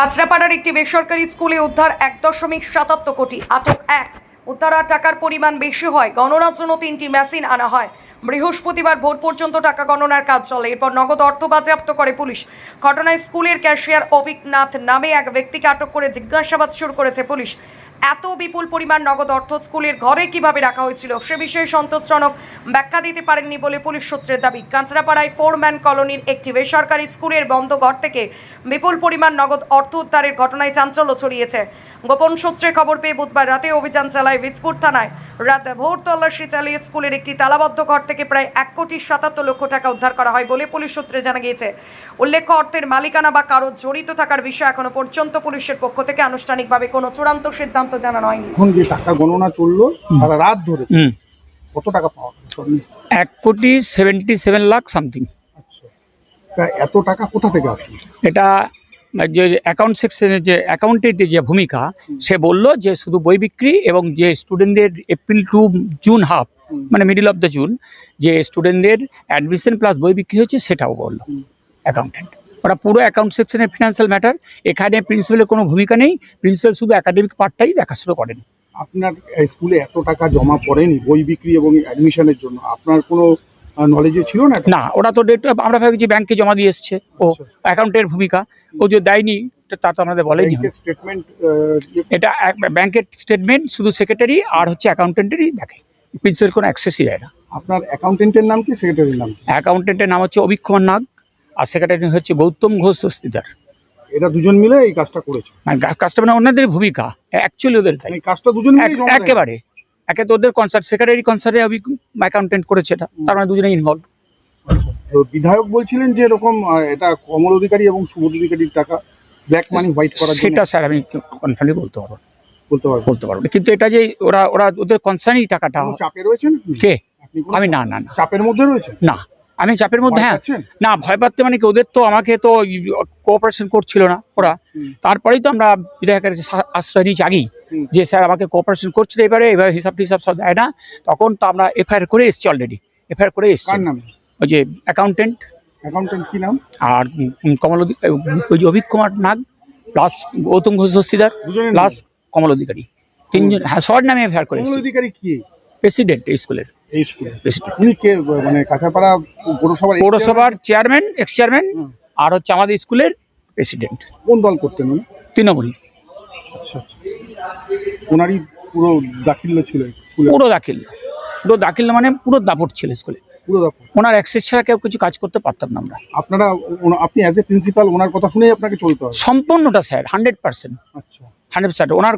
কাঁচরাপাড়ার একটি বেসরকারি স্কুলে উদ্ধার 1.77 কোটি, আটক এক। উদ্ধার আর টাকার পরিমাণ বেশি হয়, গণনার জন্য 3টি মেশিন আনা হয়। বৃহস্পতিবার ভোর পর্যন্ত টাকা গণনার কাজ চলে, এরপর নগদ অর্থ বাজেয়াপ্ত করে পুলিশ। ঘটনায় স্কুলের ক্যাশিয়ার অভিকনাথ নামে এক ব্যক্তিকে আটক করে জিজ্ঞাসাবাদ শুরু করেছে পুলিশ। এত বিপুল পরিমাণ নগদ অর্থ স্কুলের ঘরে কিভাবে রাখা হয়েছিল সে বিষয়ে সন্তোষজনক ব্যাখ্যা দিতে পারেননি বলে পুলিশ সূত্রের দাবি। কাঁচরাপাড়ায় 4 ম্যান কলোনির একটি বেসরকারি স্কুলের বন্ধ ঘর থেকে বিপুল পরিমাণ নগদ অর্থ উদ্ধারের ঘটনায় চাঞ্চল্য ছড়িয়েছে। গোপন সূত্রে খবর পেয়ে বুধবার রাতে অভিযান চালায় বীজপুর থানায়। রাতে ভোর তল্লাশি চালিয়ে স্কুলের একটি তালাবদ্ধ ঘর থেকে প্রায় 1,77,00,000 টাকা উদ্ধার করা হয় বলে পুলিশ সূত্রে জানা গিয়েছে। উল্লেখ্য, অর্থের মালিকানা বা কারো জড়িত থাকার বিষয়ে এখনো পর্যন্ত পুলিশের পক্ষ থেকে আনুষ্ঠানিকভাবে কোনো চূড়ান্ত সিদ্ধান্ত জানানো হয়নি। এখন যে টাকা গণনা চললো সারা রাত ধরে, কত টাকা পাওয়া গেল? 1,77,00,000 সামথিং। আচ্ছা, তা এত টাকা কোথা থেকে আসলো? এটা যে অ্যাকাউন্ট সেকশনের যে অ্যাকাউন্টের যে ভূমিকা, সে বলল যে শুধু বই বিক্রি এবং যে স্টুডেন্টদের এপ্রিল টু জুন হাফ, মানে মিডল অফ দ্য জুন যে স্টুডেন্টদের অ্যাডমিশন প্লাস বই বিক্রি হয়েছে সেটাও বললো অ্যাকাউন্টেন্ট। ওরা পুরো অ্যাকাউন্ট সেকশনের ফিনান্সিয়াল ম্যাটার, এখানে প্রিন্সিপালের কোনো ভূমিকা নেই। প্রিন্সিপাল শুধু একাডেমিক পার্টটাই দেখাশোনা করেন। আপনার স্কুলে এত টাকা জমা পড়েনি বই বিক্রি এবং অ্যাডমিশনের জন্য? আপনার কোনো নলেজে ছিল না? না, ওরা তো ডেট আমরা ভাবি যে ব্যাংকে জমা দিয়ে এসছে, ও অ্যাকাউন্টের ভূমিকা ও যে দেয়নি তা তো আমাদের বলেনি। স্টেটমেন্ট, এটা ব্যাংকের স্টেটমেন্ট শুধু সেক্রেটারি আর হচ্ছে অ্যাকাউন্টেন্টেরই দেখে, প্রিন্সিপাল কোনো অ্যাক্সেসই দেয় না। আপনার অ্যাকাউন্টেন্টের নাম কি, সেক্রেটারির নাম? অ্যাকাউন্টেন্টের নাম হচ্ছে অভিকুমার নাগ আর সেক্রেটারি হচ্ছে গৌতম ঘোষ দস্তিদার। এরা দুজন মিলে এই কাজটা করেছে? মানে কাজটা মানে ওনাদের ভূমিকা অ্যাকচুয়ালি ওদের তাই, এই কাজটা দুজন মিলে একেবারে একে তো ওদের কনসার্ট সেক্রেটারি কনসার্টে অ্যাকাউন্টেন্ট করেছে, এটা তার মানে দুজনেই ইনভলভ। তো বিধায়ক বলছিলেন যে এরকম এটা কমল অধিকারী এবং সুবোধ অধিকারীর টাকা ব্ল্যাক মানি হোয়াইট করার জন্য। সেটা স্যার আমি কনফার্মলি বলতে পারবো না, কিন্তু এটা যে ওরা ওদের কনসার্নই টাকাটা। চাপে রয়েছেন কে? আমি না না না চাপের মধ্যে রয়েছে না, আমি চাপের মধ্যে, হ্যাঁ না ভয় পাচ্ছে মানে কি, ওদের তো আমাকে তো কোঅপারেশন করছিল না ওরা, তারপরেই তো আমরা বিধায়কের আশ্রয় নিয়েছি আগেই যে স্যার আমাকে কোঅপারেশন করছিল, এবারে হিসাব টিসাব সব দেয় না, তখন তো আমরা এফআইআর করে এসেছি অলরেডি। এফআইআর করে এসেছি। কার নামে? ওই যে অ্যাকাউন্টেন্ট কি নাম? আর ওই যে অভিক কুমার নাগ প্লাস গৌতম ঘোষ দস্তিদার প্লাস কমল অধিকারী, তিনজন, হ্যাঁ শর্ট নামে এফআইআর করে এসেছি। কমল অধিকারী কি? প্রেসিডেন্ট এই স্কুলের। উনি কে? মানে কাঁচরাপাড়া পৌরসভার চেয়ারম্যান, এক্স চেয়ারম্যান, আর হচ্ছে আমাদের স্কুলের প্রেসিডেন্ট। কোন দল করতেন উনি? তৃণমূল। আচ্ছা, ওনারই পুরো দাখিল্য ছিল স্কুলে? পুরো দাখিল মানে পুরো দাপট ছিল স্কুলে, পুরো দাপট। ওনার অ্যাক্সেস ছাড়া কেউ কিছু কাজ করতে পারতাম না আমরা। আপনি অ্যাজ এ প্রিন্সিপাল ওনার কথা শুনেই আপনাকে চলতে হবে? সম্পূর্ণটা স্যার, 100%। আচ্ছা, 100%। ওনার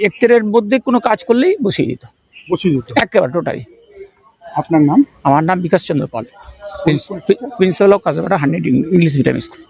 এক্টের মধ্যে কোনো কাজ করলেই বসিয়ে দিত একেবারে টোটালি। আপনার নাম? আমার নাম Bikash Chandra Pal, principal of Kanchrapara 100 English medium school.